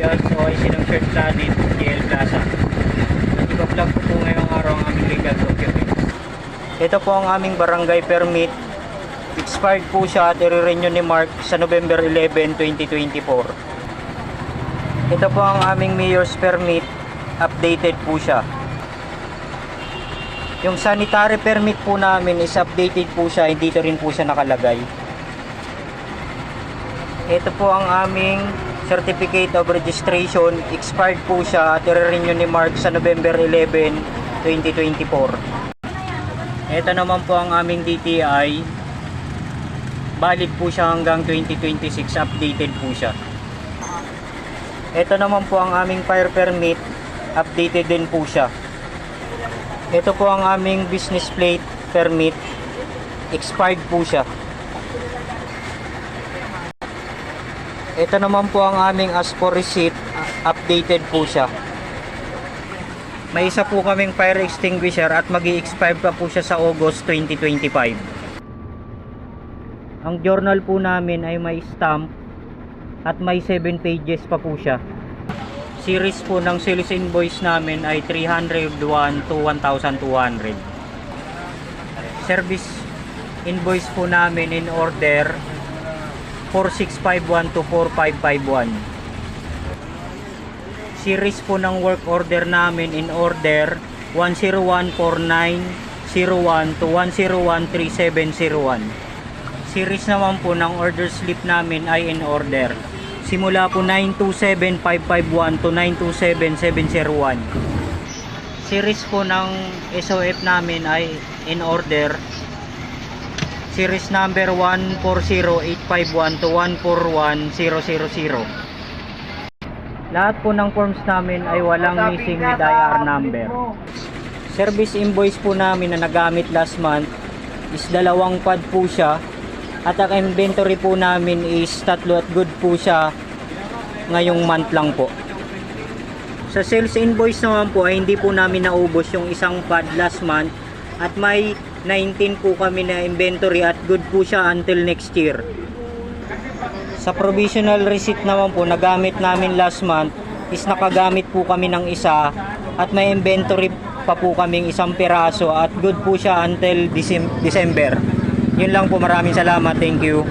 alias Sinong Shirt Planet, GL Plaza. Iba-vlog ko po ngayong araw ang aming legal documents. Ito po ang aming barangay permit. Expired po siya at i-renew ni Mark sa November 11, 2024. Ito po ang aming mayor's permit. Updated po siya. Yung sanitary permit po namin is updated po siya. Dito rin po siya nakalagay. Ito po ang aming certificate of registration. Expired po siya at i-renew ni Mark sa November 11, 2024. Ito naman po ang aming DTI. Valid po siya hanggang 2026. Updated po siya. Ito naman po ang aming fire permit. Updated din po siya. Ito po ang aming business plate permit. Expired po siya. Ito naman po ang aming as for receipt. Updated po siya. May isa po kaming fire extinguisher at magi-expire pa po siya sa August 2025. Ang journal po namin ay may stamp at may 7 pages pa po siya. Series po ng sales invoice namin ay 301 to 1,200. Service invoice po namin in order 4651 to 4551. Series po ng work order namin in order 1014901 to 1013701. Series naman po ng order slip namin ay in order simula po 927551 to 927701. Series po ng SOF namin ay in order series number 140851 to 141000. Lahat po ng forms namin ay walang missing with IR number. Service invoice po namin na nagamit last month is 2 pad po siya. At ang inventory po namin is 3 at good po siya ngayong month lang po. Sa sales invoice naman po ay hindi po namin naubos yung isang pad last month. At may 19 po kami na inventory at good po siya until next year. Sa provisional receipt naman po na gamit namin last month is nakagamit po kami ng isa at may inventory pa po kaming isang piraso at good po siya until December. Yun lang po, maraming salamat, thank you.